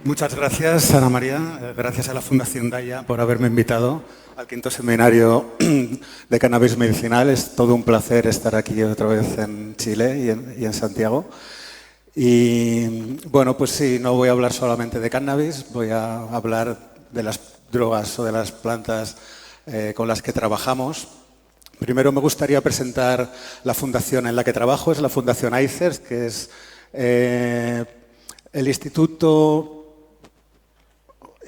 Muchas gracias, Ana María. Gracias a la Fundación Daya por haberme invitado al quinto seminario de cannabis medicinal. Es todo un placer estar aquí otra vez en Chile y en Santiago. Y bueno, pues sí, no voy a hablar solamente de cannabis, voy a hablar de las drogas o de las plantas con las que trabajamos. Primero me gustaría presentar la fundación en la que trabajo, es la Fundación ICERS, que es el Instituto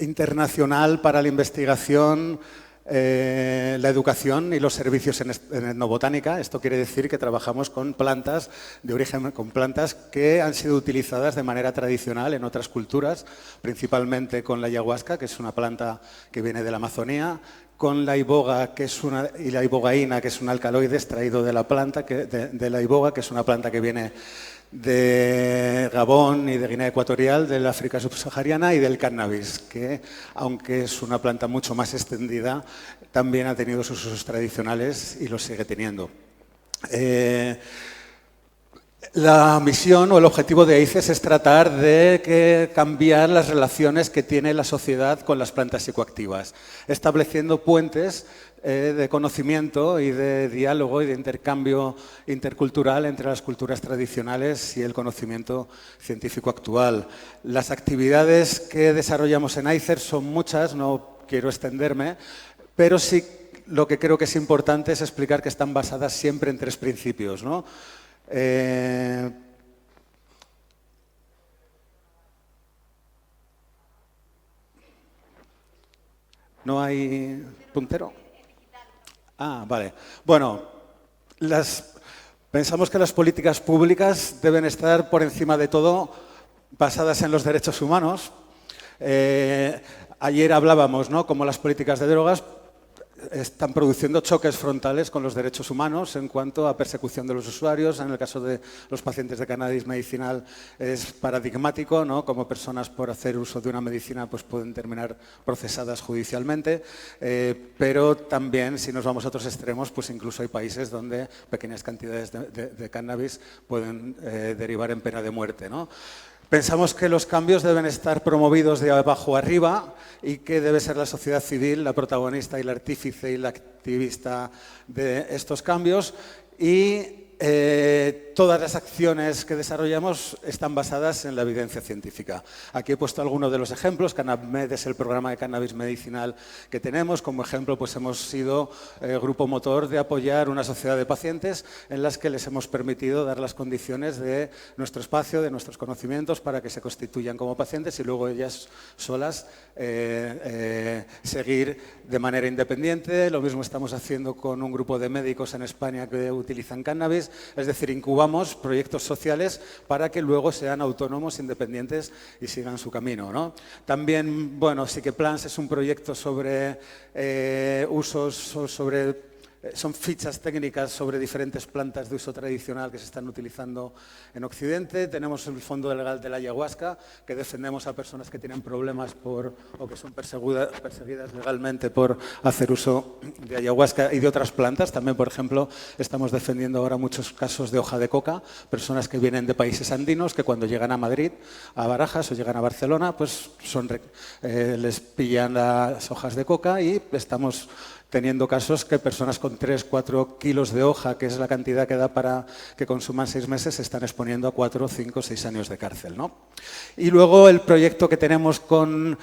Internacional para la Investigación, la Educación y los Servicios en Etnobotánica. Esto quiere decir que trabajamos con plantas de origen, con plantas que han sido utilizadas de manera tradicional en otras culturas, principalmente con la ayahuasca, que es una planta que viene de la Amazonía, con la iboga, y la ibogaína, que es un alcaloide extraído de la planta, de la iboga, que es una planta que viene de Gabón y de Guinea Ecuatorial, del África subsahariana, y del cannabis, que aunque es una planta mucho más extendida, también ha tenido sus usos tradicionales y los sigue teniendo. La misión o el objetivo de ICES es tratar de cambiar las relaciones que tiene la sociedad con las plantas psicoactivas, estableciendo puentes de conocimiento y de diálogo y de intercambio intercultural entre las culturas tradicionales y el conocimiento científico actual. Las actividades que desarrollamos en ICES son muchas, no quiero extenderme, pero sí lo que creo que es importante es explicar que están basadas siempre en tres principios, ¿no? ¿No hay puntero? Ah, vale. Bueno, pensamos que las políticas públicas deben estar por encima de todo basadas en los derechos humanos. Ayer hablábamos, ¿no?, cómo las políticas de drogas están produciendo choques frontales con los derechos humanos en cuanto a persecución de los usuarios. En el caso de los pacientes de cannabis medicinal es paradigmático, ¿no?, como personas por hacer uso de una medicina pues pueden terminar procesadas judicialmente, pero también si nos vamos a otros extremos, pues incluso hay países donde pequeñas cantidades de cannabis pueden derivar en pena de muerte, ¿no? Pensamos que los cambios deben estar promovidos de abajo arriba y que debe ser la sociedad civil la protagonista y la artífice y la activista de estos cambios, y todas las acciones que desarrollamos están basadas en la evidencia científica. Aquí he puesto algunos de los ejemplos. CannabMed es el programa de cannabis medicinal que tenemos. Como ejemplo, pues hemos sido grupo motor de apoyar una sociedad de pacientes en las que les hemos permitido dar las condiciones de nuestro espacio, de nuestros conocimientos, para que se constituyan como pacientes y luego ellas solas seguir de manera independiente. Lo mismo estamos haciendo con un grupo de médicos en España que utilizan cannabis. Es decir, incubamos proyectos sociales para que luego sean autónomos, independientes y sigan su camino, ¿no? También, bueno, Psiqueplans es un proyecto sobre son fichas técnicas sobre diferentes plantas de uso tradicional que se están utilizando en Occidente. Tenemos el Fondo Legal de la Ayahuasca, que defendemos a personas que tienen problemas o que son perseguidas legalmente por hacer uso de ayahuasca y de otras plantas. También, por ejemplo, estamos defendiendo ahora muchos casos de hoja de coca, personas que vienen de países andinos que cuando llegan a Madrid, a Barajas o llegan a Barcelona, pues les pillan las hojas de coca, y estamos teniendo casos que personas con 3-4 kilos de hoja, que es la cantidad que da para que consuman 6 meses, se están exponiendo a 4, 5, 6 años de cárcel, ¿no? Y luego el proyecto que tenemos con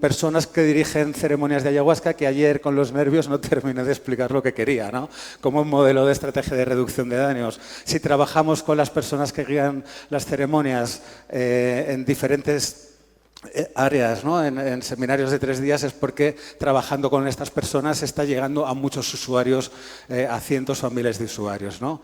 personas que dirigen ceremonias de ayahuasca, que ayer con los nervios no terminé de explicar lo que quería, ¿no? Como un modelo de estrategia de reducción de daños. Si trabajamos con las personas que guían las ceremonias en diferentes áreas, ¿no?, en seminarios de 3 días, es porque trabajando con estas personas se está llegando a muchos usuarios, a cientos o a miles de usuarios, ¿no?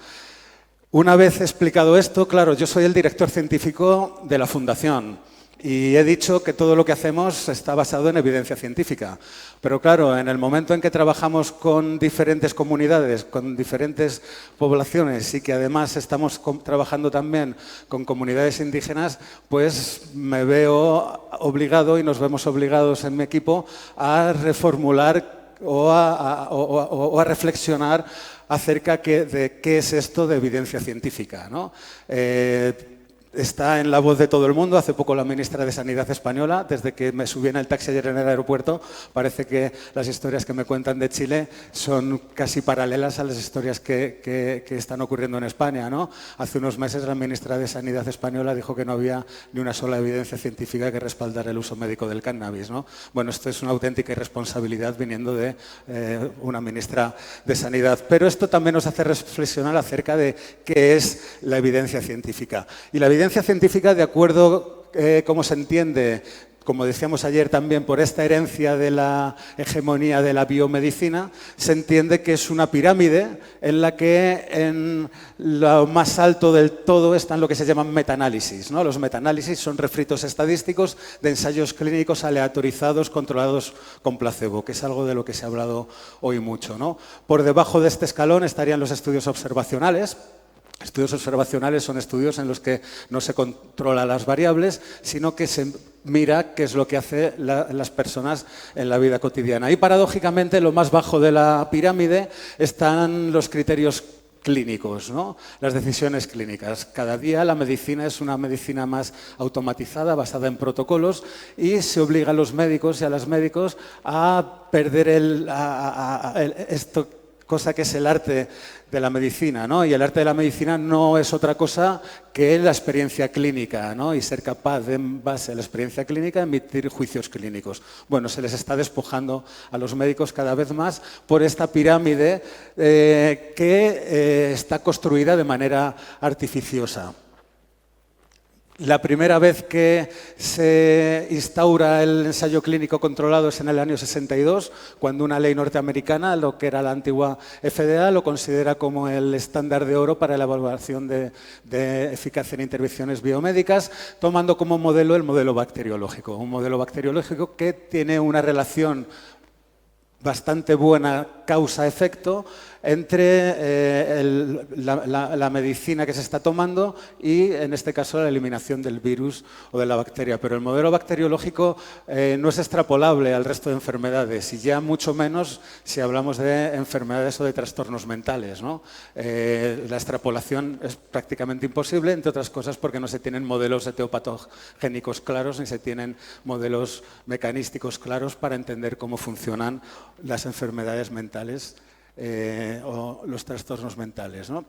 Una vez explicado esto, claro, yo soy el director científico de la Fundación y he dicho que todo lo que hacemos está basado en evidencia científica. Pero claro, en el momento en que trabajamos con diferentes comunidades, con diferentes poblaciones, y que además estamos trabajando también con comunidades indígenas, pues me veo obligado y nos vemos obligados en mi equipo a reformular o a reflexionar acerca de qué es esto de evidencia científica, ¿no? está en la voz de todo el mundo. Hace poco la ministra de Sanidad española, desde que me subí en el taxi ayer en el aeropuerto, parece que las historias que me cuentan de Chile son casi paralelas a las historias que están ocurriendo en España, ¿no? Hace unos meses la ministra de Sanidad española dijo que no había ni una sola evidencia científica que respaldara el uso médico del cannabis, ¿no? Bueno, esto es una auténtica irresponsabilidad viniendo de una ministra de Sanidad. Pero esto también nos hace reflexionar acerca de qué es la evidencia científica. Y la evidencia científica, de acuerdo cómo se entiende, como decíamos ayer también, por esta herencia de la hegemonía de la biomedicina, se entiende que es una pirámide en la que en lo más alto del todo están lo que se llaman metaanálisis, ¿no? Los metaanálisis son refritos estadísticos de ensayos clínicos aleatorizados, controlados con placebo, que es algo de lo que se ha hablado hoy mucho, ¿no? Por debajo de este escalón estarían los estudios observacionales. Estudios observacionales son estudios en los que no se controla las variables, sino que se mira qué es lo que hacen las personas en la vida cotidiana. Y paradójicamente, lo más bajo de la pirámide están los criterios clínicos, ¿no? Las decisiones clínicas. Cada día la medicina es una medicina más automatizada, basada en protocolos, y se obliga a los médicos y a las médicos a perder esto, cosa que es el arte de la medicina, ¿no? Y el arte de la medicina no es otra cosa que la experiencia clínica, ¿no? Y ser capaz, de, en base a la experiencia clínica, emitir juicios clínicos. Bueno, se les está despojando a los médicos cada vez más por esta pirámide que está construida de manera artificiosa. La primera vez que se instaura el ensayo clínico controlado es en el año 62, cuando una ley norteamericana, lo que era la antigua FDA, lo considera como el estándar de oro para la evaluación de eficacia en intervenciones biomédicas, tomando como modelo el modelo bacteriológico. Un modelo bacteriológico que tiene una relación bastante buena causa-efecto entre la medicina que se está tomando y, en este caso, la eliminación del virus o de la bacteria. Pero el modelo bacteriológico no es extrapolable al resto de enfermedades, y ya mucho menos si hablamos de enfermedades o de trastornos mentales, ¿no? La extrapolación es prácticamente imposible, entre otras cosas porque no se tienen modelos etiopatogénicos claros ni se tienen modelos mecanísticos claros para entender cómo funcionan las enfermedades mentales o los trastornos mentales, ¿no?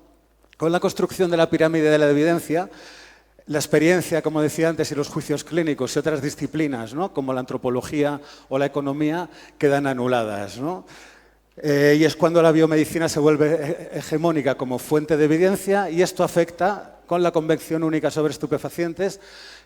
Con la construcción de la pirámide de la evidencia, la experiencia, como decía antes, y los juicios clínicos y otras disciplinas, ¿no?, como la antropología o la economía, quedan anuladas, ¿no? Y es cuando la biomedicina se vuelve hegemónica como fuente de evidencia, y esto afecta con la Convención Única sobre Estupefacientes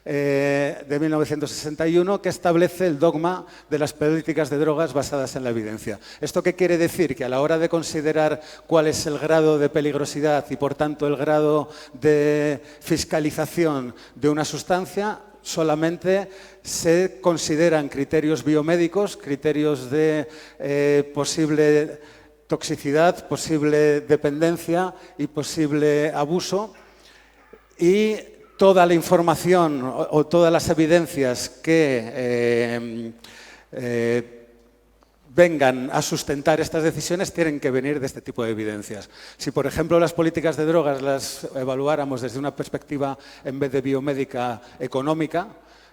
de 1961, que establece el dogma de las políticas de drogas basadas en la evidencia. ¿Esto qué quiere decir? Que a la hora de considerar cuál es el grado de peligrosidad y, por tanto, el grado de fiscalización de una sustancia, solamente se consideran criterios biomédicos, criterios de posible toxicidad, posible dependencia y posible abuso, y toda la información o todas las evidencias que vengan a sustentar estas decisiones tienen que venir de este tipo de evidencias. Si, por ejemplo, las políticas de drogas las evaluáramos desde una perspectiva, en vez de biomédica, económica,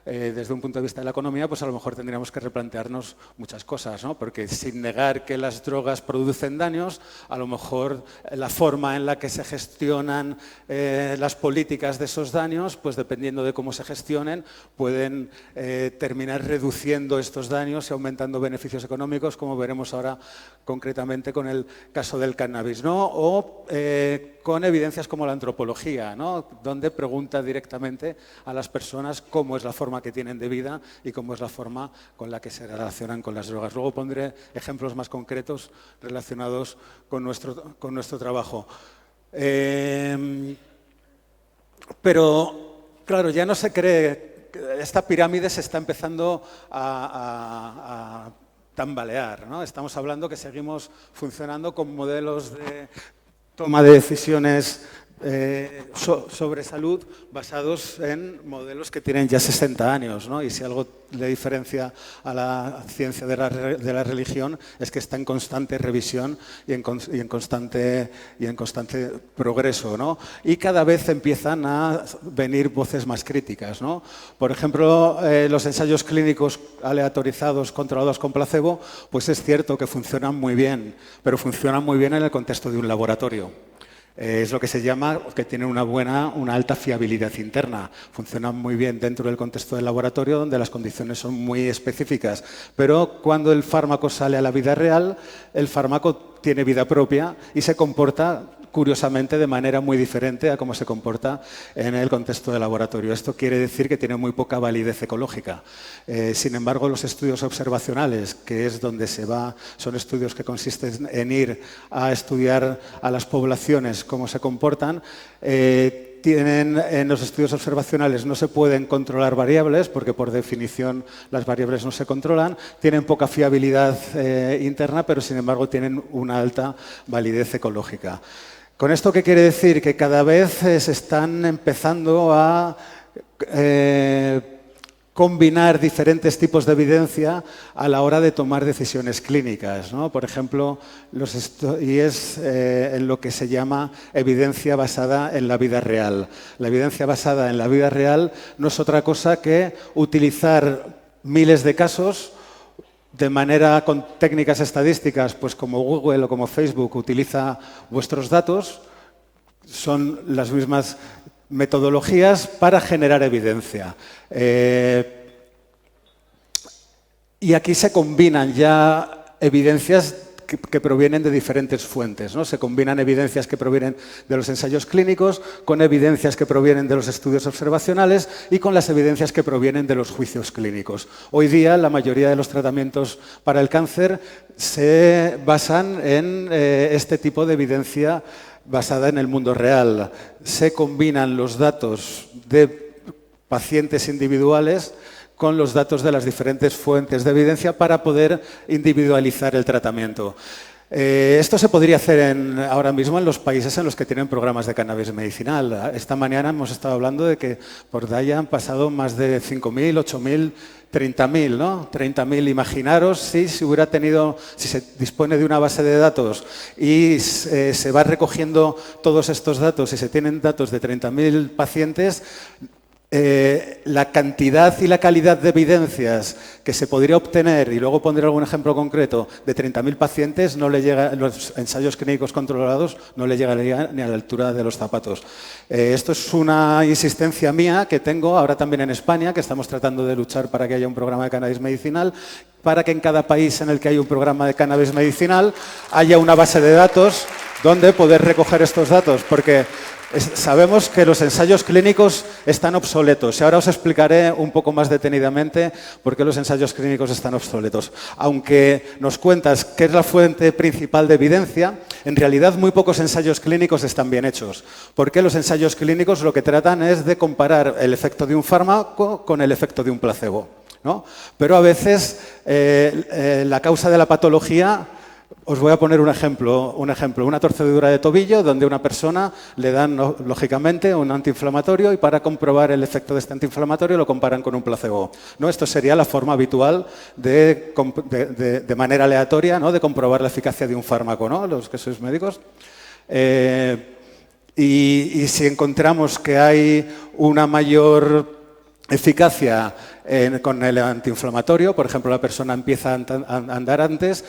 desde un punto de vista de la economía, pues a lo mejor tendríamos que replantearnos muchas cosas, ¿no? Porque sin negar que las drogas producen daños, a lo mejor la forma en la que se gestionan las políticas de esos daños, pues dependiendo de cómo se gestionen, pueden terminar reduciendo estos daños y aumentando beneficios económicos, como veremos ahora concretamente con el caso del cannabis, ¿no? O con evidencias como la antropología, ¿no?, donde pregunta directamente a las personas cómo es la forma que tienen de vida y cómo es la forma con la que se relacionan con las drogas. Luego pondré ejemplos más concretos relacionados con nuestro trabajo. Pero, claro, ya no se cree, esta pirámide se está empezando a tambalear, ¿no? Estamos hablando que seguimos funcionando con modelos de toma de decisiones sobre salud basados en modelos que tienen ya 60 años, ¿no? Y si algo le diferencia a la ciencia de la religión es que está en constante revisión y en constante progreso, ¿no? Y cada vez empiezan a venir voces más críticas, ¿no? Por ejemplo, los ensayos clínicos aleatorizados controlados con placebo, pues es cierto que funcionan muy bien, pero funcionan muy bien en el contexto de un laboratorio. Es lo que se llama que tienen una alta fiabilidad interna. Funcionan muy bien dentro del contexto del laboratorio, donde las condiciones son muy específicas. Pero cuando el fármaco sale a la vida real, el fármaco tiene vida propia y se comporta, curiosamente, de manera muy diferente a cómo se comporta en el contexto del laboratorio. Esto quiere decir que tiene muy poca validez ecológica. Sin embargo, los estudios observacionales, que es donde se va, son estudios que consisten en ir a estudiar a las poblaciones cómo se comportan, en los estudios observacionales no se pueden controlar variables, porque por definición las variables no se controlan, tienen poca fiabilidad interna, pero sin embargo tienen una alta validez ecológica. ¿Con esto qué quiere decir? Que cada vez se están empezando a combinar diferentes tipos de evidencia a la hora de tomar decisiones clínicas, ¿no? Por ejemplo, en lo que se llama evidencia basada en la vida real. La evidencia basada en la vida real no es otra cosa que utilizar miles de casos de manera con técnicas estadísticas, pues como Google o como Facebook utiliza vuestros datos, son las mismas metodologías para generar evidencia. Y aquí se combinan ya evidencias que provienen de diferentes fuentes, ¿no? Se combinan evidencias que provienen de los ensayos clínicos con evidencias que provienen de los estudios observacionales y con las evidencias que provienen de los juicios clínicos. Hoy día la mayoría de los tratamientos para el cáncer se basan en este tipo de evidencia basada en el mundo real. Se combinan los datos de pacientes individuales con los datos de las diferentes fuentes de evidencia para poder individualizar el tratamiento. Esto se podría hacer ahora mismo en los países en los que tienen programas de cannabis medicinal. Esta mañana hemos estado hablando de que por Daya han pasado más de 5.000, 8.000, 30.000, ¿no? 30.000, imaginaros si se dispone de una base de datos y se va recogiendo todos estos datos y se tienen datos de 30.000 pacientes. La cantidad y la calidad de evidencias que se podría obtener, y luego pondré algún ejemplo concreto, de 30.000 pacientes, no le llega, los ensayos clínicos controlados no le llegaría ni a la altura de los zapatos. Esto es una insistencia mía que tengo ahora también en España, que estamos tratando de luchar para que haya un programa de cannabis medicinal, para que en cada país en el que hay un programa de cannabis medicinal haya una base de datos donde poder recoger estos datos, porque sabemos que los ensayos clínicos están obsoletos y ahora os explicaré un poco más detenidamente por qué los ensayos clínicos están obsoletos. Aunque nos cuentas que es la fuente principal de evidencia, en realidad muy pocos ensayos clínicos están bien hechos. Porque los ensayos clínicos lo que tratan es de comparar el efecto de un fármaco con el efecto de un placebo, ¿no? Pero a veces la causa de la patología. Os voy a poner un ejemplo, una torcedura de tobillo donde a una persona le dan, lógicamente, un antiinflamatorio y para comprobar el efecto de este antiinflamatorio lo comparan con un placebo, ¿no? Esto sería la forma habitual de manera aleatoria, ¿no?, de comprobar la eficacia de un fármaco, ¿no?, los que sois médicos. Y si encontramos que hay una mayor eficacia con el antiinflamatorio, por ejemplo, la persona empieza a andar antes,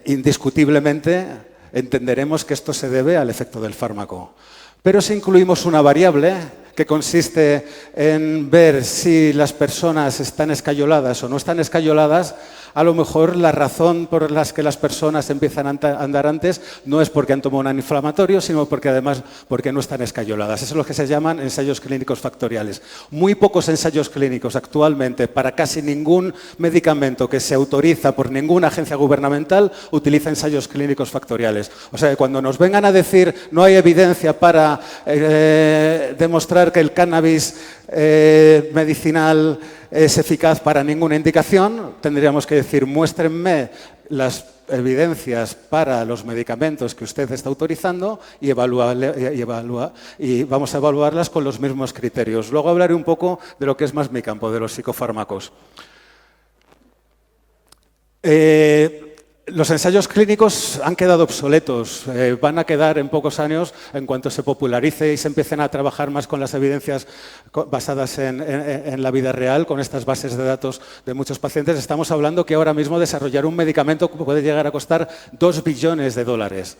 indiscutiblemente entenderemos que esto se debe al efecto del fármaco. Pero si incluimos una variable que consiste en ver si las personas están escayoladas o no están escayoladas, a lo mejor la razón por la que las personas empiezan a andar antes no es porque han tomado un antiinflamatorio, sino porque además porque no están escayoladas. Eso es lo que se llaman ensayos clínicos factoriales. Muy pocos ensayos clínicos actualmente para casi ningún medicamento que se autoriza por ninguna agencia gubernamental utiliza ensayos clínicos factoriales. O sea, que cuando nos vengan a decir no hay evidencia para demostrar que el cannabis medicinal es eficaz para ninguna indicación, tendríamos que decir muéstrenme las evidencias para los medicamentos que usted está autorizando y vamos a evaluarlas con los mismos criterios. Luego hablaré un poco de lo que es más mi campo, de los psicofármacos. Los ensayos clínicos han quedado obsoletos, van a quedar en pocos años en cuanto se popularice y se empiecen a trabajar más con las evidencias basadas en la vida real, con estas bases de datos de muchos pacientes. Estamos hablando que ahora mismo desarrollar un medicamento puede llegar a costar 2 billones de dólares.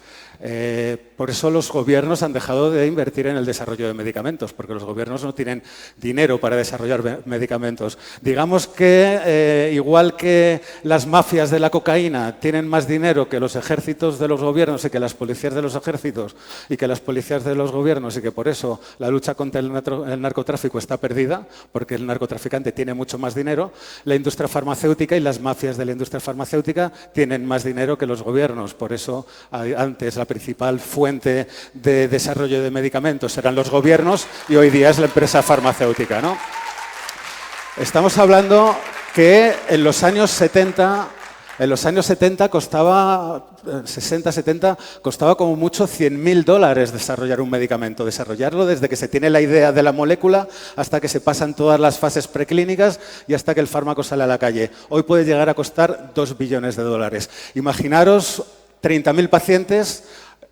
Por eso los gobiernos han dejado de invertir en el desarrollo de medicamentos, porque los gobiernos no tienen dinero para desarrollar medicamentos. Digamos que, igual que las mafias de la cocaína tienen más dinero que los ejércitos de los gobiernos y que las policías de los ejércitos y que las policías de los gobiernos, y que por eso la lucha contra el narcotráfico está perdida, porque el narcotraficante tiene mucho más dinero, la industria farmacéutica y las mafias de la industria farmacéutica tienen más dinero que los gobiernos. Por eso antes la principal fuente de desarrollo de medicamentos eran los gobiernos y hoy día es la empresa farmacéutica, ¿no? Estamos hablando que en los años 70 costaba, 60, 70, costaba como mucho $100.000 desarrollar un medicamento. Desarrollarlo desde que se tiene la idea de la molécula hasta que se pasan todas las fases preclínicas y hasta que el fármaco sale a la calle. Hoy puede llegar a costar 2 billones de dólares. Imaginaros 30.000 pacientes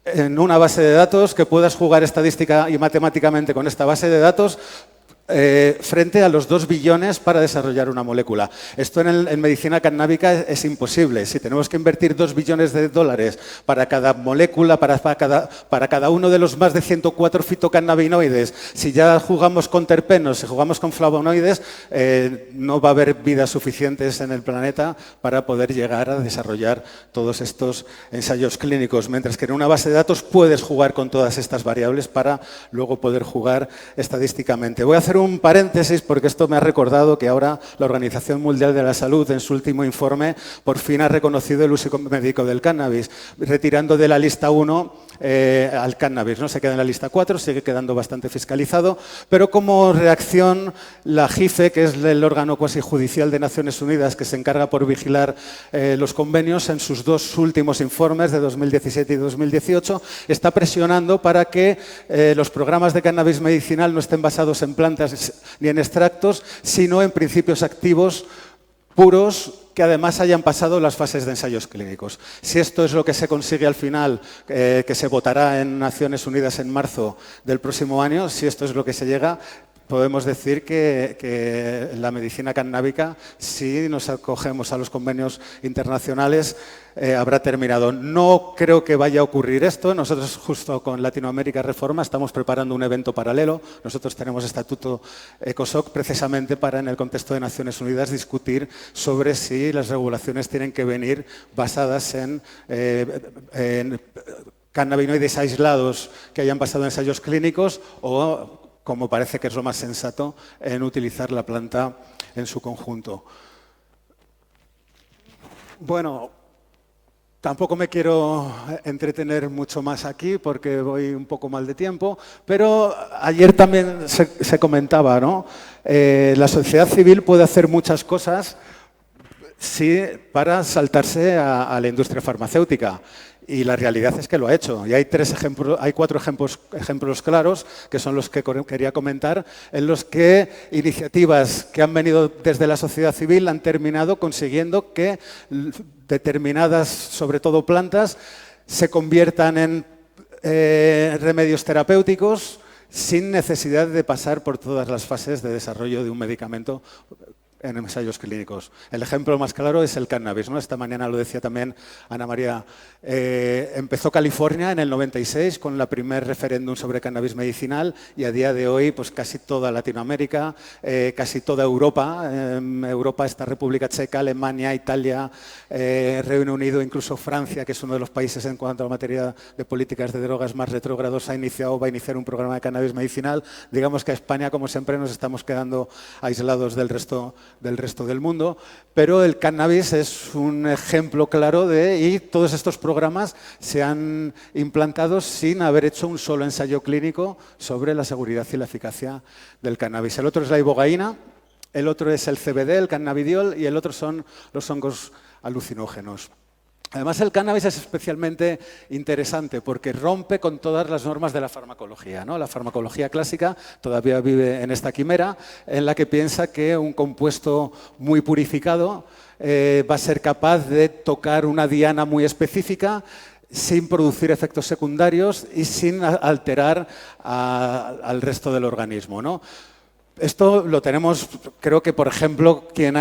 en una base de datos, que puedas jugar estadística y matemáticamente con esta base de datos, frente a los 2 billones para desarrollar una molécula. Esto en medicina cannábica es imposible. Si tenemos que invertir 2 billones de dólares para cada molécula, para cada uno de los más de 104 fitocannabinoides, si ya jugamos con terpenos, si jugamos con flavonoides, no va a haber vidas suficientes en el planeta para poder llegar a desarrollar todos estos ensayos clínicos. Mientras que en una base de datos puedes jugar con todas estas variables para luego poder jugar estadísticamente. Voy a hacer un paréntesis porque esto me ha recordado que ahora la Organización Mundial de la Salud, en su último informe, por fin ha reconocido el uso médico del cannabis, retirando de la lista 1 al cannabis, ¿no? Se queda en la lista 4, sigue quedando bastante fiscalizado, pero como reacción la JIFE, que es el órgano cuasi judicial de Naciones Unidas que se encarga por vigilar los convenios, en sus 2 últimos informes de 2017 y 2018, está presionando para que los programas de cannabis medicinal no estén basados en plantas ni en extractos, sino en principios activos puros que además hayan pasado las fases de ensayos clínicos. Si esto es lo que se consigue al final, que se votará en Naciones Unidas en marzo del próximo año, si esto es lo que se llega, podemos decir que la medicina cannábica, si nos acogemos a los convenios internacionales, habrá terminado. No creo que vaya a ocurrir esto. Nosotros, justo con Latinoamérica Reforma, estamos preparando un evento paralelo. Nosotros tenemos estatuto ECOSOC precisamente para, en el contexto de Naciones Unidas, discutir sobre si las regulaciones tienen que venir basadas en cannabinoides aislados que hayan pasado ensayos clínicos o, como parece que es lo más sensato, en utilizar la planta en su conjunto. Bueno, tampoco me quiero entretener mucho más aquí porque voy un poco mal de tiempo, pero ayer también se comentaba, ¿no? La sociedad civil puede hacer muchas cosas para saltarse a la industria farmacéutica. Y la realidad es que lo ha hecho. Y hay 4 ejemplos claros, que son los que quería comentar, en los que iniciativas que han venido desde la sociedad civil han terminado consiguiendo que determinadas, sobre todo plantas, se conviertan en remedios terapéuticos sin necesidad de pasar por todas las fases de desarrollo de un medicamento en ensayos clínicos. El ejemplo más claro es el cannabis, ¿no? Esta mañana lo decía también Ana María. Empezó California en el 96 con el primer referéndum sobre cannabis medicinal y a día de hoy pues casi toda Latinoamérica, casi toda Europa, Europa está República Checa, Alemania, Italia, Reino Unido, incluso Francia, que es uno de los países en cuanto a materia de políticas de drogas más retrógrados, va a iniciar un programa de cannabis medicinal. Digamos que a España, como siempre, nos estamos quedando aislados del resto del mundo, pero el cannabis es un ejemplo claro y todos estos programas se han implantado sin haber hecho un solo ensayo clínico sobre la seguridad y la eficacia del cannabis. El otro es la ibogaína, el otro es el CBD, el cannabidiol, y el otro son los hongos alucinógenos. Además, el cannabis es especialmente interesante porque rompe con todas las normas de la farmacología, ¿no? La farmacología clásica todavía vive en esta quimera en la que piensa que un compuesto muy purificado va a ser capaz de tocar una diana muy específica sin producir efectos secundarios y sin alterar al resto del organismo, ¿no? Esto lo tenemos, creo que, por ejemplo, quien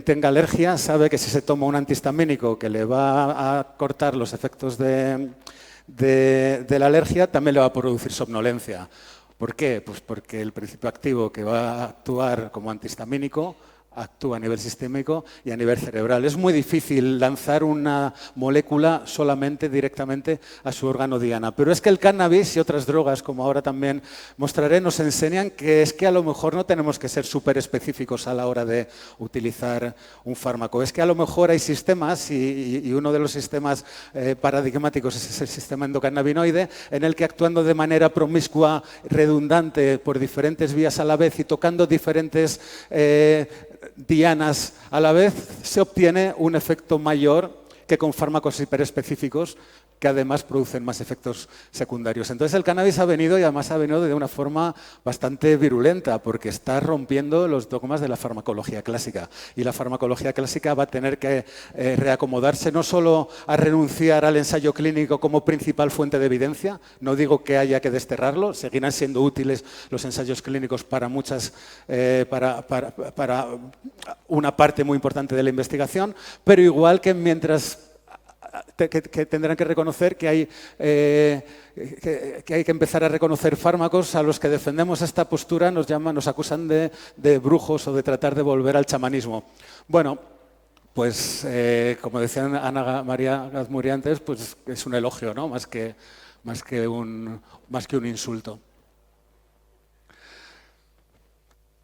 tenga alergia sabe que si se toma un antihistamínico que le va a cortar los efectos de la alergia, también le va a producir somnolencia. ¿Por qué? Pues porque el principio activo que va a actuar como antihistamínico actúa a nivel sistémico y a nivel cerebral. Es muy difícil lanzar una molécula solamente directamente a su órgano diana. Pero es que el cannabis y otras drogas, como ahora también mostraré, nos enseñan que es que a lo mejor no tenemos que ser súper específicos a la hora de utilizar un fármaco. Es que a lo mejor hay sistemas, y uno de los sistemas paradigmáticos es el sistema endocannabinoide, en el que actuando de manera promiscua, redundante, por diferentes vías a la vez y tocando diferentes dianas a la vez, se obtiene un efecto mayor que con fármacos hiperespecíficos que además producen más efectos secundarios. Entonces el cannabis ha venido y además ha venido de una forma bastante virulenta porque está rompiendo los dogmas de la farmacología clásica. Y la farmacología clásica va a tener que reacomodarse no solo a renunciar al ensayo clínico como principal fuente de evidencia, no digo que haya que desterrarlo, seguirán siendo útiles los ensayos clínicos para para una parte muy importante de la investigación, pero igual que mientras que tendrán que reconocer que hay que empezar a reconocer fármacos a los que defendemos esta postura, nos acusan de brujos o de tratar de volver al chamanismo. Bueno, pues como decía Ana María Gazmuri antes, pues es un elogio, ¿no? más que un insulto.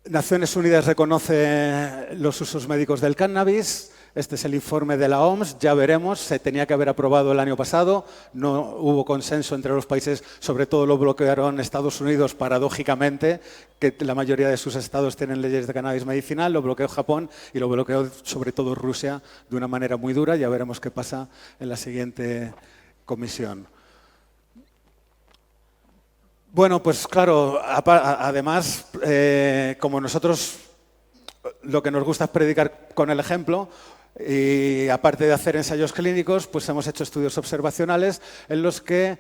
Naciones Unidas reconoce los usos médicos del cannabis. Este es el informe de la OMS, ya veremos, se tenía que haber aprobado el año pasado, no hubo consenso entre los países, sobre todo lo bloquearon Estados Unidos, paradójicamente, que la mayoría de sus estados tienen leyes de cannabis medicinal, lo bloqueó Japón y lo bloqueó sobre todo Rusia de una manera muy dura, ya veremos qué pasa en la siguiente comisión. Bueno, pues claro, además, como nosotros lo que nos gusta es predicar con el ejemplo, y aparte de hacer ensayos clínicos, pues hemos hecho estudios observacionales en los que,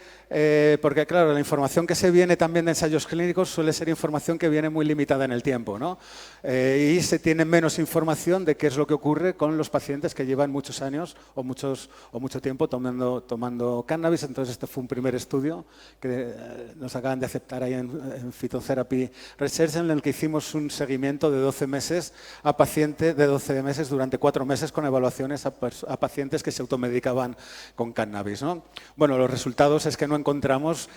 porque claro, la información que se viene también de ensayos clínicos suele ser información que viene muy limitada en el tiempo, ¿no? Y se tiene menos información de qué es lo que ocurre con los pacientes que llevan muchos años o mucho tiempo tomando cannabis. Entonces este fue un primer estudio que nos acaban de aceptar ahí en Phytotherapy Research, en el que hicimos un seguimiento de 12 meses a pacientes, de 12 meses durante 4 meses con evaluaciones a pacientes que se automedicaban con cannabis, ¿no? Bueno, los resultados es que no encontramos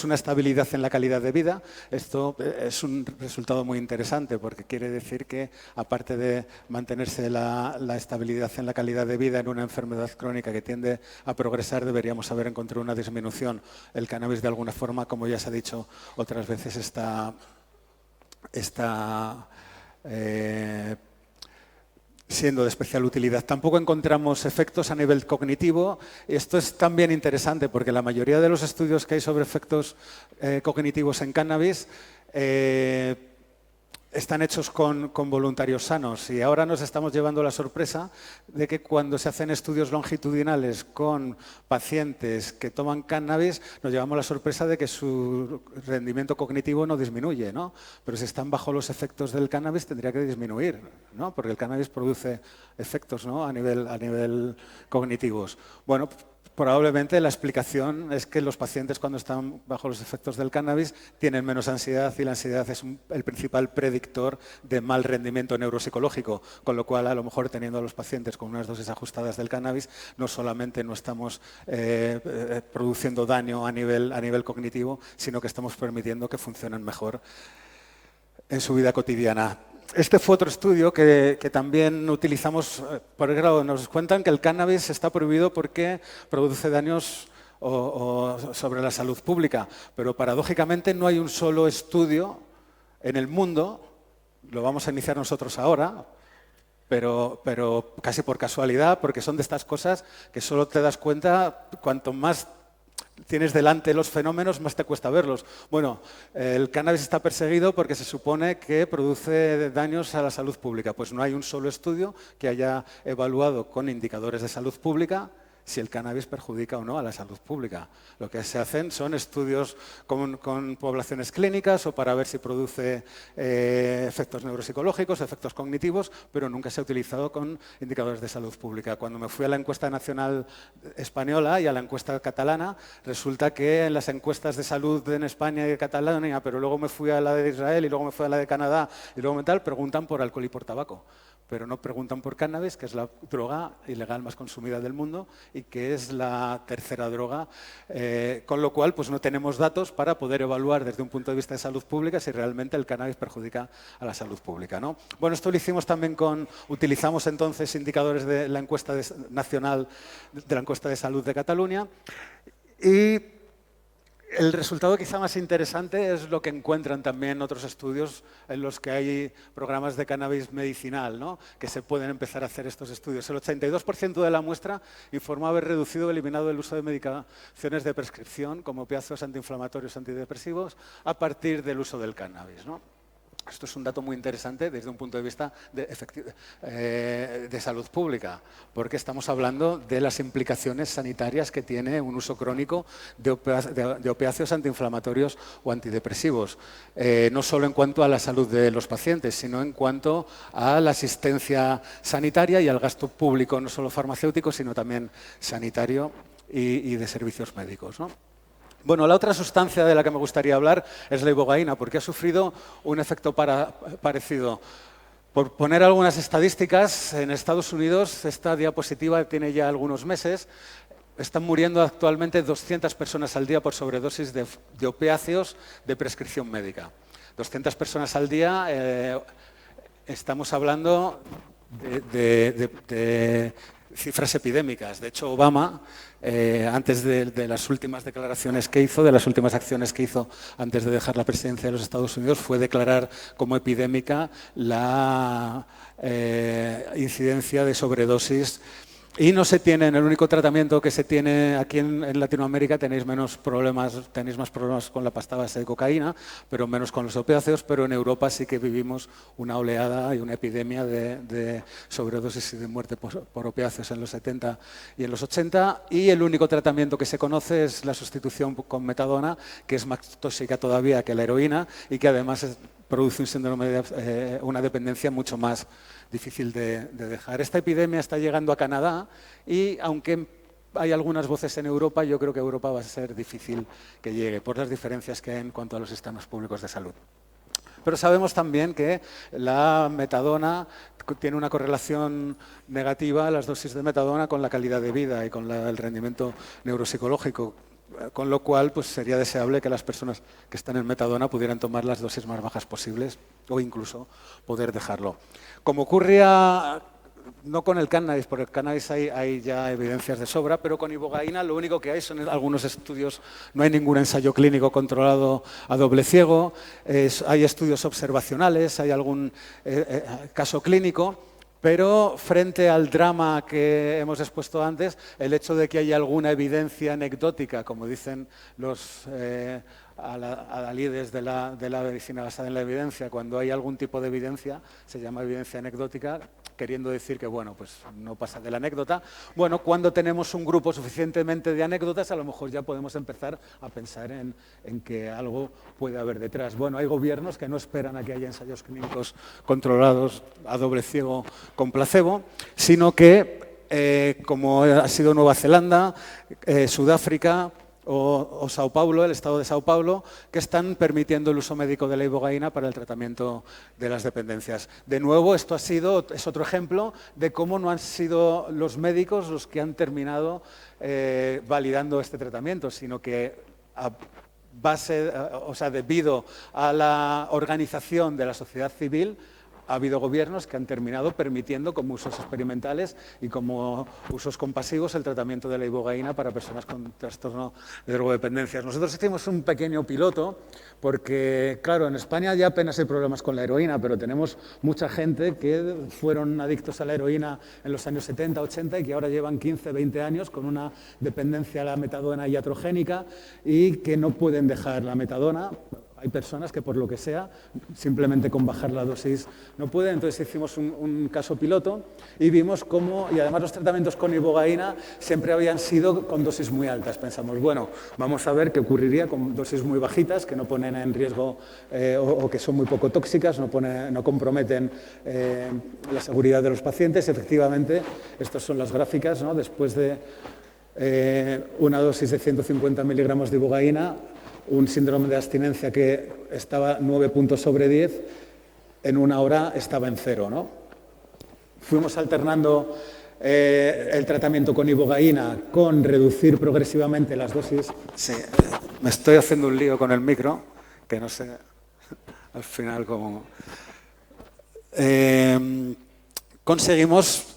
una estabilidad en la calidad de vida. Esto es un resultado muy interesante porque quiere decir que, aparte de mantenerse la estabilidad en la calidad de vida en una enfermedad crónica que tiende a progresar, deberíamos haber encontrado una disminución. El cannabis, de alguna forma, como ya se ha dicho otras veces, está siendo de especial utilidad. Tampoco encontramos efectos a nivel cognitivo. Esto es también interesante porque la mayoría de los estudios que hay sobre efectos cognitivos en cannabis están hechos con voluntarios sanos, y ahora nos estamos llevando la sorpresa de que cuando se hacen estudios longitudinales con pacientes que toman cannabis, nos llevamos la sorpresa de que su rendimiento cognitivo no disminuye, ¿no? Pero si están bajo los efectos del cannabis tendría que disminuir, ¿no? Porque el cannabis produce efectos, ¿no? a nivel cognitivos. Bueno, probablemente la explicación es que los pacientes, cuando están bajo los efectos del cannabis, tienen menos ansiedad, y la ansiedad es el principal predictor de mal rendimiento neuropsicológico, con lo cual, a lo mejor, teniendo a los pacientes con unas dosis ajustadas del cannabis, no solamente no estamos produciendo daño a nivel cognitivo, sino que estamos permitiendo que funcionen mejor en su vida cotidiana. Este fue otro estudio que también utilizamos, porque claro, nos cuentan que el cannabis está prohibido porque produce daños sobre la salud pública, pero paradójicamente no hay un solo estudio en el mundo, lo vamos a iniciar nosotros ahora, pero casi por casualidad, porque son de estas cosas que solo te das cuenta cuanto más tienes delante los fenómenos, más te cuesta verlos. Bueno, el cannabis está perseguido porque se supone que produce daños a la salud pública. Pues no hay un solo estudio que haya evaluado con indicadores de salud pública si el cannabis perjudica o no a la salud pública. Lo que se hacen son estudios con poblaciones clínicas o para ver si produce efectos neuropsicológicos, efectos cognitivos, pero nunca se ha utilizado con indicadores de salud pública. Cuando me fui a la encuesta nacional española y a la encuesta catalana, resulta que en las encuestas de salud en España y de Cataluña, pero luego me fui a la de Israel y luego me fui a la de Canadá y luego tal, preguntan por alcohol y por tabaco, pero no preguntan por cannabis, que es la droga ilegal más consumida del mundo y que es la tercera droga, con lo cual pues no tenemos datos para poder evaluar desde un punto de vista de salud pública si realmente el cannabis perjudica a la salud pública, ¿no? Bueno, esto lo hicimos también utilizamos entonces indicadores de la encuesta nacional, de la encuesta de salud de Cataluña, y el resultado quizá más interesante es lo que encuentran también otros estudios en los que hay programas de cannabis medicinal, ¿no? Que se pueden empezar a hacer estos estudios. El 82% de la muestra informó haber reducido o eliminado el uso de medicaciones de prescripción, como opiáceos, antiinflamatorios, antidepresivos, a partir del uso del cannabis, ¿no? Esto es un dato muy interesante desde un punto de vista de salud pública, porque estamos hablando de las implicaciones sanitarias que tiene un uso crónico de opiáceos, antiinflamatorios o antidepresivos, no solo en cuanto a la salud de los pacientes, sino en cuanto a la asistencia sanitaria y al gasto público, no solo farmacéutico, sino también sanitario y de servicios médicos, ¿no? Bueno, la otra sustancia de la que me gustaría hablar es la ibogaína, porque ha sufrido un efecto parecido. Por poner algunas estadísticas, en Estados Unidos, esta diapositiva tiene ya algunos meses, están muriendo actualmente 200 personas al día por sobredosis de opiáceos de prescripción médica. 200 personas al día, estamos hablando de cifras epidémicas. De hecho, Obama, antes de las últimas declaraciones que hizo, de las últimas acciones que hizo antes de dejar la presidencia de los Estados Unidos, fue declarar como epidémica la incidencia de sobredosis. Y no se tiene, en el único tratamiento que se tiene aquí en Latinoamérica tenéis más problemas con la pasta base de cocaína, pero menos con los opiáceos, pero en Europa sí que vivimos una oleada y una epidemia de sobredosis y de muerte por opiáceos en los 70 y en los 80, y el único tratamiento que se conoce es la sustitución con metadona, que es más tóxica todavía que la heroína y que además produce un síndrome una dependencia mucho más difícil de dejar. Esta epidemia está llegando a Canadá y aunque hay algunas voces en Europa, yo creo que Europa va a ser difícil que llegue por las diferencias que hay en cuanto a los sistemas públicos de salud. Pero sabemos también que la metadona tiene una correlación negativa, las dosis de metadona, con la calidad de vida y con el rendimiento neuropsicológico. Con lo cual, pues sería deseable que las personas que están en metadona pudieran tomar las dosis más bajas posibles o incluso poder dejarlo. Como ocurría no con el cannabis, porque el cannabis hay ya evidencias de sobra, pero con ibogaína lo único que hay son algunos estudios, no hay ningún ensayo clínico controlado a doble ciego, hay estudios observacionales, hay algún caso clínico. Pero frente al drama que hemos expuesto antes, el hecho de que haya alguna evidencia anecdótica, como dicen los adalides de la medicina basada en la evidencia, cuando hay algún tipo de evidencia, se llama evidencia anecdótica, queriendo decir que bueno, pues no pasa de la anécdota. Bueno, cuando tenemos un grupo suficientemente de anécdotas, a lo mejor ya podemos empezar a pensar en que algo puede haber detrás. Bueno, hay gobiernos que no esperan a que haya ensayos clínicos controlados a doble ciego con placebo, sino que, como ha sido Nueva Zelanda, Sudáfrica o Sao Paulo, el estado de Sao Paulo, que están permitiendo el uso médico de la ibogaína para el tratamiento de las dependencias. De nuevo, esto es otro ejemplo de cómo no han sido los médicos los que han terminado validando este tratamiento, sino que debido a la organización de la sociedad civil, ha habido gobiernos que han terminado permitiendo como usos experimentales y como usos compasivos el tratamiento de la ibogaína para personas con trastorno de drogodependencias. Nosotros hicimos un pequeño piloto porque, claro, en España ya apenas hay problemas con la heroína, pero tenemos mucha gente que fueron adictos a la heroína en los años 70, 80 y que ahora llevan 15, 20 años con una dependencia a la metadona iatrogénica y que no pueden dejar la metadona. Hay personas que, por lo que sea, simplemente con bajar la dosis no pueden. Entonces hicimos un caso piloto y vimos cómo, y además los tratamientos con ibogaína siempre habían sido con dosis muy altas. Pensamos, bueno, vamos a ver qué ocurriría con dosis muy bajitas, que no ponen en riesgo o que son muy poco tóxicas, no comprometen la seguridad de los pacientes. Efectivamente, estas son las gráficas, ¿no? Después de una dosis de 150 miligramos de ibogaína, un síndrome de abstinencia que estaba 9 puntos sobre 10, en una hora estaba en 0, ¿no? Fuimos alternando el tratamiento con ibogaína con reducir progresivamente las dosis. Sí, me estoy haciendo un lío con el micro, que no sé al final cómo... conseguimos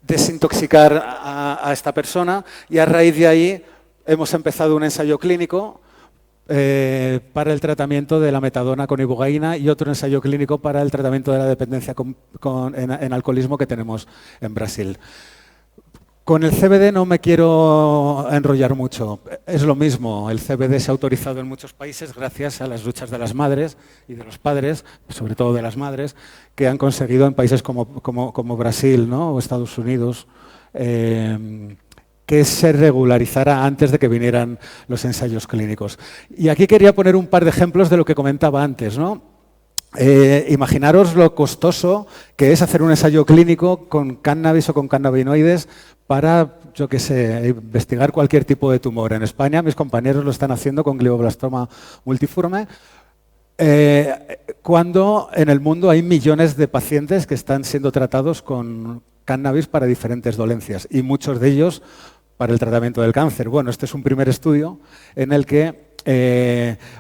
desintoxicar a esta persona y a raíz de ahí hemos empezado un ensayo clínico para el tratamiento de la metadona con ibogaína y otro ensayo clínico para el tratamiento de la dependencia en alcoholismo que tenemos en Brasil. Con el CBD no me quiero enrollar mucho. Es lo mismo, el CBD se ha autorizado en muchos países gracias a las luchas de las madres y de los padres, sobre todo de las madres, que han conseguido en países como Brasil, ¿no? O Estados Unidos, que se regularizara antes de que vinieran los ensayos clínicos. Y aquí quería poner un par de ejemplos de lo que comentaba antes, ¿no? Imaginaros lo costoso que es hacer un ensayo clínico con cannabis o con cannabinoides para, yo qué sé, investigar cualquier tipo de tumor. En España mis compañeros lo están haciendo con glioblastoma multiforme, cuando en el mundo hay millones de pacientes que están siendo tratados con cannabis para diferentes dolencias y muchos de ellos para el tratamiento del cáncer. Bueno, este es un primer estudio en el que,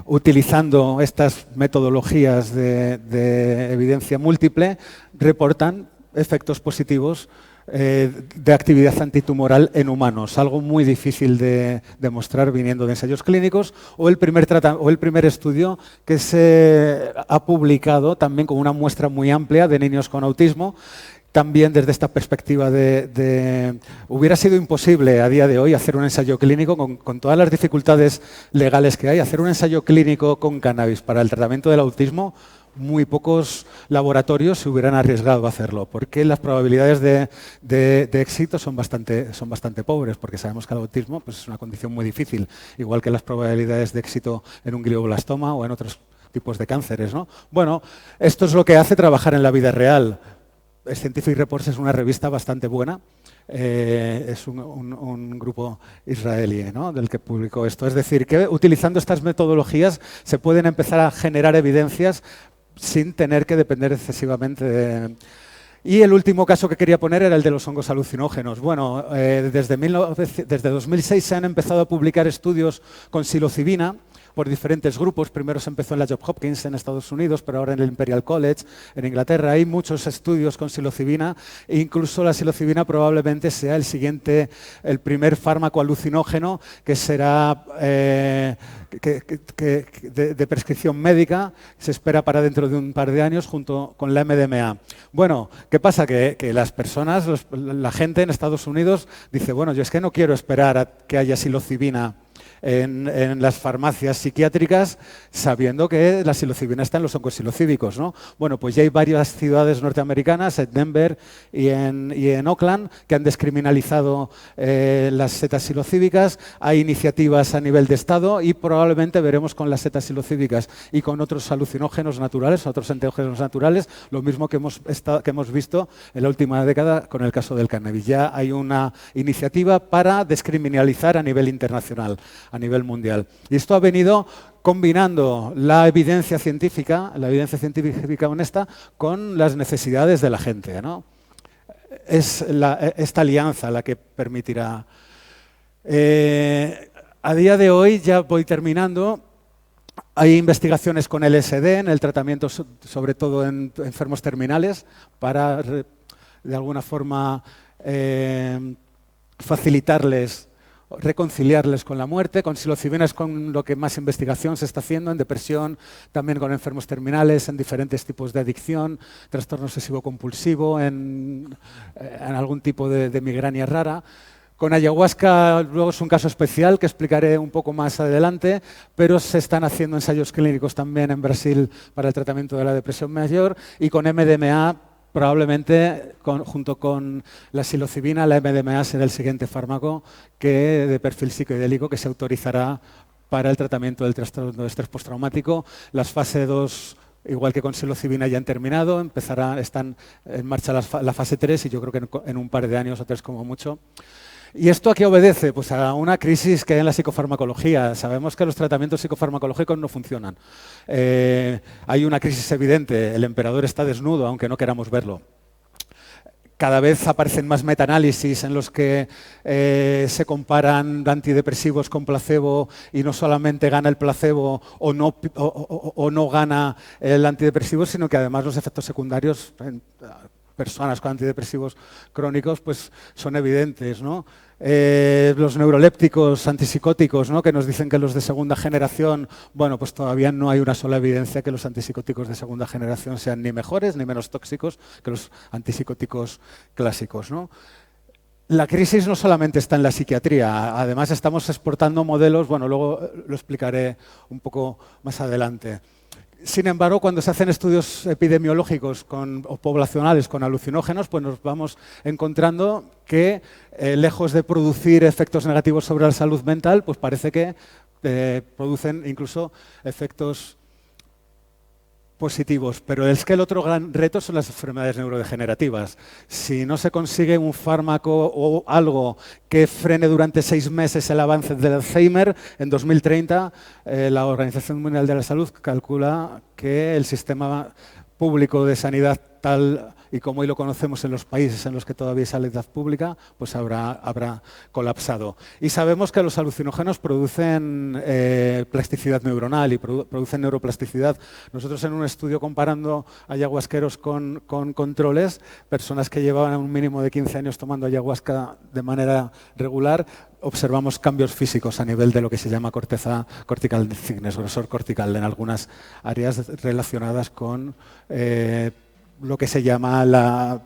utilizando estas metodologías de evidencia múltiple, reportan efectos positivos de actividad antitumoral en humanos, algo muy difícil de demostrar viniendo de ensayos clínicos, o el primer estudio que se ha publicado también con una muestra muy amplia de niños con autismo. También desde esta perspectiva hubiera sido imposible a día de hoy hacer un ensayo clínico con todas las dificultades legales que hay, hacer un ensayo clínico con cannabis para el tratamiento del autismo. Muy pocos laboratorios se hubieran arriesgado a hacerlo, porque las probabilidades de éxito son bastante pobres, porque sabemos que el autismo pues, es una condición muy difícil, igual que las probabilidades de éxito en un glioblastoma o en otros tipos de cánceres, ¿no? Bueno, esto es lo que hace trabajar en la vida real. Scientific Reports es una revista bastante buena, es un grupo israelí, ¿no? Del que publicó esto. Es decir, que utilizando estas metodologías se pueden empezar a generar evidencias sin tener que depender excesivamente de... Y el último caso que quería poner era el de los hongos alucinógenos. Bueno, desde 2006 se han empezado a publicar estudios con psilocibina por diferentes grupos. Primero se empezó en la Johns Hopkins en Estados Unidos, pero ahora en el Imperial College en Inglaterra. Hay muchos estudios con psilocibina e incluso la psilocibina probablemente sea el primer fármaco alucinógeno que será de prescripción médica. Se espera para dentro de un par de años junto con la MDMA. Bueno, ¿qué pasa? Que las personas, la gente en Estados Unidos dice, bueno, yo es que no quiero esperar a que haya psilocibina en las farmacias psiquiátricas, sabiendo que la psilocibina está en los hongos psilocíbicos, ¿no? Bueno, pues ya hay varias ciudades norteamericanas, en Denver y en Oakland, que han descriminalizado las setas psilocíbicas. Hay iniciativas a nivel de Estado y probablemente veremos con las setas psilocíbicas y con otros alucinógenos naturales, otros enteógenos naturales, lo mismo que hemos visto en la última década con el caso del cannabis. Ya hay una iniciativa para descriminalizar a nivel internacional, a nivel mundial. Y esto ha venido combinando la evidencia científica honesta con las necesidades de la gente, ¿no? Es esta alianza la que permitirá. A día de hoy, ya voy terminando, Hay investigaciones con LSD en el tratamiento, sobre todo en enfermos terminales, para de alguna forma facilitarles, reconciliarles con la muerte. Con psilocibina es con lo que más investigación se está haciendo, en depresión, también con enfermos terminales, en diferentes tipos de adicción, trastorno obsesivo-compulsivo, en algún tipo de migraña rara. Con ayahuasca luego es un caso especial que explicaré un poco más adelante, pero se están haciendo ensayos clínicos también en Brasil para el tratamiento de la depresión mayor, y con MDMA probablemente junto con la psilocibina, la MDMA será el siguiente fármaco de perfil psicoidélico que se autorizará para el tratamiento del trastorno de estrés postraumático. Las fase 2, igual que con psilocibina, ya han terminado, están en marcha la fase 3 y yo creo que en un par de años o 3 como mucho. ¿Y esto a qué obedece? Pues a una crisis que hay en la psicofarmacología. Sabemos que los tratamientos psicofarmacológicos no funcionan. Hay una crisis evidente, el emperador está desnudo, aunque no queramos verlo. Cada vez aparecen más metaanálisis en los que se comparan antidepresivos con placebo y no solamente gana el placebo o no gana el antidepresivo, sino que además los efectos secundarios en personas con antidepresivos crónicos pues son evidentes, ¿no? Los neurolépticos antipsicóticos, ¿no?, que nos dicen que los de segunda generación, bueno, pues todavía no hay una sola evidencia que los antipsicóticos de segunda generación sean ni mejores ni menos tóxicos que los antipsicóticos clásicos, ¿no? La crisis no solamente está en la psiquiatría, además estamos exportando modelos, bueno, luego lo explicaré un poco más adelante. Sin embargo, cuando se hacen estudios epidemiológicos o poblacionales con alucinógenos, pues nos vamos encontrando que, lejos de producir efectos negativos sobre la salud mental, pues parece que producen incluso efectos positivos. Pero es que el otro gran reto son las enfermedades neurodegenerativas. Si no se consigue un fármaco o algo que frene durante 6 meses el avance del Alzheimer, en 2030 la Organización Mundial de la Salud calcula que el sistema público de sanidad tal y como hoy lo conocemos en los países en los que todavía hay sanidad pública, pues habrá colapsado. Y sabemos que los alucinógenos producen plasticidad neuronal y producen neuroplasticidad. Nosotros en un estudio comparando ayahuasqueros con controles, personas que llevaban un mínimo de 15 años tomando ayahuasca de manera regular, observamos cambios físicos a nivel de lo que se llama corteza cortical thickness, grosor cortical, en algunas áreas relacionadas con lo que se llama la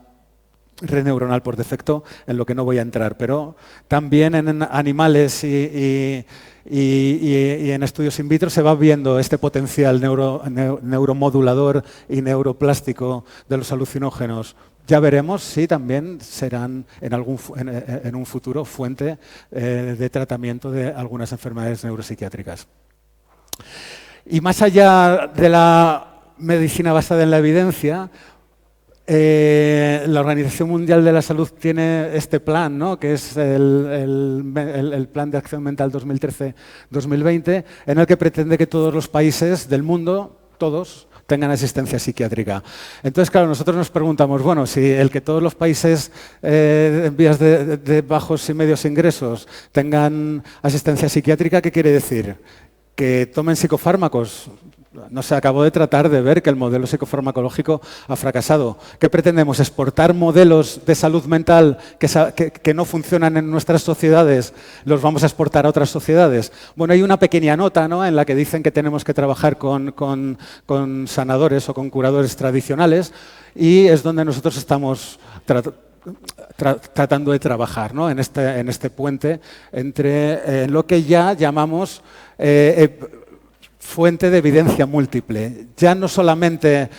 red neuronal por defecto, en lo que no voy a entrar, pero también en animales y en estudios in vitro se va viendo este potencial neuromodulador y neuroplástico de los alucinógenos. Ya veremos si también serán en un futuro fuente de tratamiento de algunas enfermedades neuropsiquiátricas. Y más allá de la medicina basada en la evidencia, la Organización Mundial de la Salud tiene este plan, ¿no?, que es el Plan de Acción Mental 2013-2020, en el que pretende que todos los países del mundo, todos, tengan asistencia psiquiátrica. Entonces, claro, nosotros nos preguntamos, bueno, si el que todos los países en vías de bajos y medios ingresos tengan asistencia psiquiátrica, ¿qué quiere decir? ¿Que tomen psicofármacos? No se acabó de tratar de ver que el modelo psicofarmacológico ha fracasado. ¿Qué pretendemos? ¿Exportar modelos de salud mental que no funcionan en nuestras sociedades? ¿Los vamos a exportar a otras sociedades? Bueno, hay una pequeña nota, ¿no?, en la que dicen que tenemos que trabajar con sanadores o con curadores tradicionales, y es donde nosotros estamos tratando de trabajar, ¿no?, en este puente entre lo que ya llamamos fuente de evidencia múltiple. Ya no solamente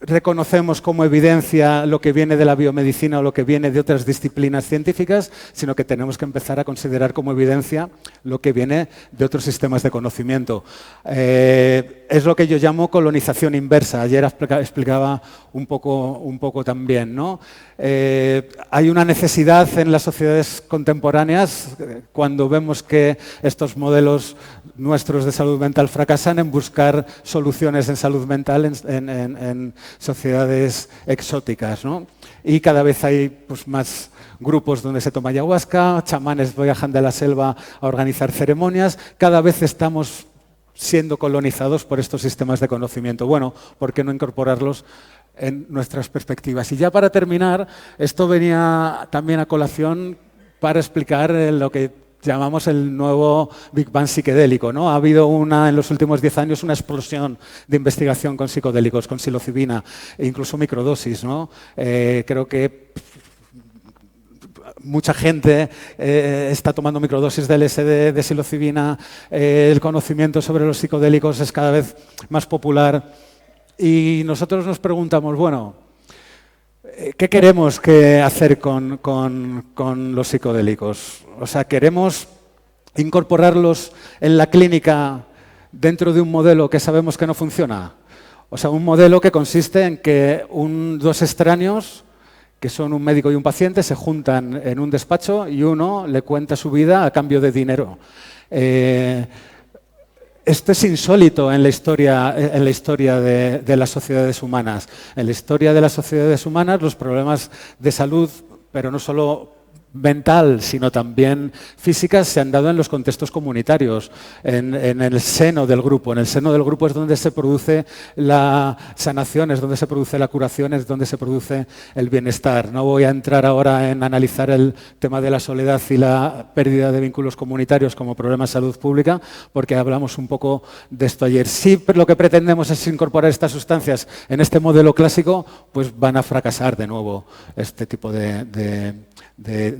reconocemos como evidencia lo que viene de la biomedicina o lo que viene de otras disciplinas científicas, sino que tenemos que empezar a considerar como evidencia lo que viene de otros sistemas de conocimiento. Es lo que yo llamo colonización inversa. Ayer explicaba un poco también, ¿no? Hay una necesidad en las sociedades contemporáneas, cuando vemos que estos modelos nuestros de salud mental fracasan, en buscar soluciones en salud mental en sociedades exóticas, ¿no? Y cada vez hay pues, más grupos donde se toma ayahuasca, chamanes viajan de la selva a organizar ceremonias, cada vez estamos siendo colonizados por estos sistemas de conocimiento. Bueno, ¿por qué no incorporarlos en nuestras perspectivas? Y ya para terminar, esto venía también a colación para explicar lo que llamamos el nuevo Big Bang psicodélico, ¿no? Ha habido en los últimos 10 años una explosión de investigación con psicodélicos, con psilocibina, e incluso microdosis, ¿no? Creo que mucha gente está tomando microdosis de LSD, de psilocibina, el conocimiento sobre los psicodélicos es cada vez más popular y nosotros nos preguntamos, bueno, ¿qué queremos hacer con los psicodélicos? O sea, ¿queremos incorporarlos en la clínica dentro de un modelo que sabemos que no funciona? O sea, un modelo que consiste en que dos extraños, que son un médico y un paciente, se juntan en un despacho y uno le cuenta su vida a cambio de dinero. Esto es insólito en la historia de las sociedades humanas. En la historia de las sociedades humanas, los problemas de salud, pero no solo mental, sino también físicas, se han dado en los contextos comunitarios, en el seno del grupo. En el seno del grupo es donde se produce la sanación, es donde se produce la curación, es donde se produce el bienestar. No voy a entrar ahora en analizar el tema de la soledad y la pérdida de vínculos comunitarios como problema de salud pública, porque hablamos un poco de esto ayer. Si lo que pretendemos es incorporar estas sustancias en este modelo clásico, pues van a fracasar de nuevo este tipo de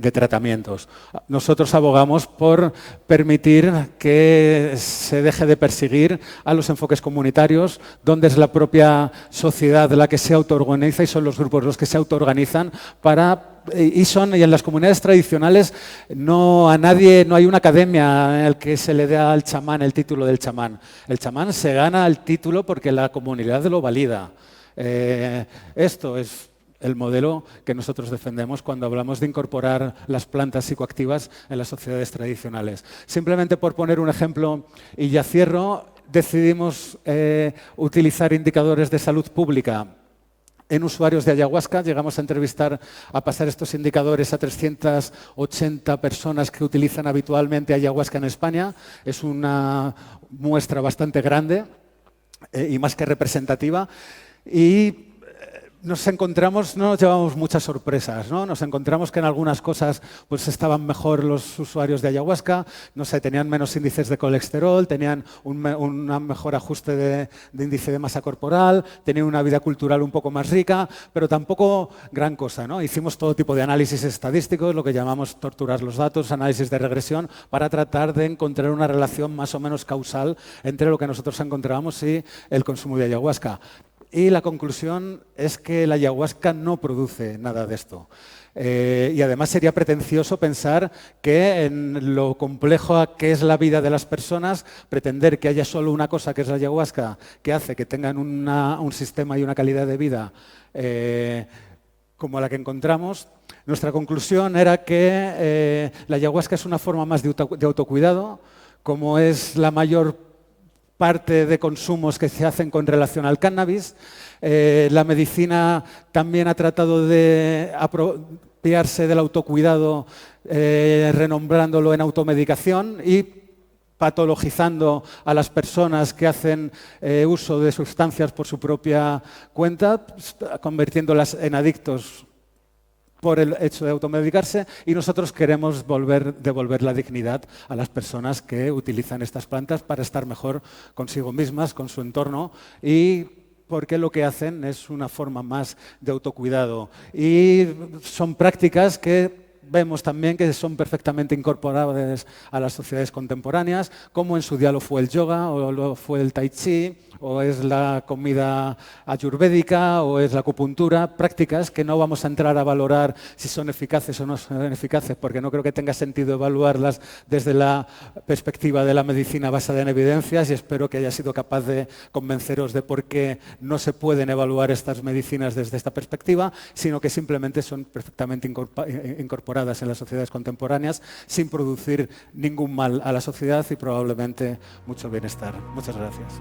tratamientos. Nosotros abogamos por permitir que se deje de perseguir a los enfoques comunitarios, donde es la propia sociedad la que se autoorganiza y son los grupos los que se autoorganizan y en las comunidades tradicionales no hay una academia en la que se le da al chamán el título del chamán. El chamán se gana el título porque la comunidad lo valida. Esto es el modelo que nosotros defendemos cuando hablamos de incorporar las plantas psicoactivas en las sociedades tradicionales. Simplemente por poner un ejemplo, y ya cierro, decidimos utilizar indicadores de salud pública en usuarios de ayahuasca. Llegamos a pasar estos indicadores a 380 personas que utilizan habitualmente ayahuasca en España. Es una muestra bastante grande y más que representativa. Y no nos llevamos muchas sorpresas, ¿no? Nos encontramos que en algunas cosas pues estaban mejor los usuarios de ayahuasca, no sé, tenían menos índices de colesterol, tenían un mejor ajuste de índice de masa corporal, tenían una vida cultural un poco más rica, pero tampoco gran cosa, ¿no? Hicimos todo tipo de análisis estadísticos, lo que llamamos torturar los datos, análisis de regresión, para tratar de encontrar una relación más o menos causal entre lo que nosotros encontrábamos y el consumo de ayahuasca. Y la conclusión es que la ayahuasca no produce nada de esto. Y además sería pretencioso pensar que en lo complejo que es la vida de las personas, pretender que haya solo una cosa, que es la ayahuasca, que hace que tengan un sistema y una calidad de vida como la que encontramos. Nuestra conclusión era que la ayahuasca es una forma más de autocuidado, como es la mayor parte de consumos que se hacen con relación al cannabis. La medicina también ha tratado de apropiarse del autocuidado, renombrándolo en automedicación y patologizando a las personas que hacen uso de sustancias por su propia cuenta, convirtiéndolas en adictos por el hecho de automedicarse, y nosotros queremos devolver la dignidad a las personas que utilizan estas plantas para estar mejor consigo mismas, con su entorno, y porque lo que hacen es una forma más de autocuidado. Y son prácticas que vemos también que son perfectamente incorporables a las sociedades contemporáneas, como en su día lo fue el yoga, o lo fue el tai chi, o es la comida ayurvédica, o es la acupuntura, prácticas que no vamos a entrar a valorar si son eficaces o no son eficaces, porque no creo que tenga sentido evaluarlas desde la perspectiva de la medicina basada en evidencias, y espero que haya sido capaz de convenceros de por qué no se pueden evaluar estas medicinas desde esta perspectiva, sino que simplemente son perfectamente incorporadas en las sociedades contemporáneas sin producir ningún mal a la sociedad y probablemente mucho bienestar. Muchas gracias.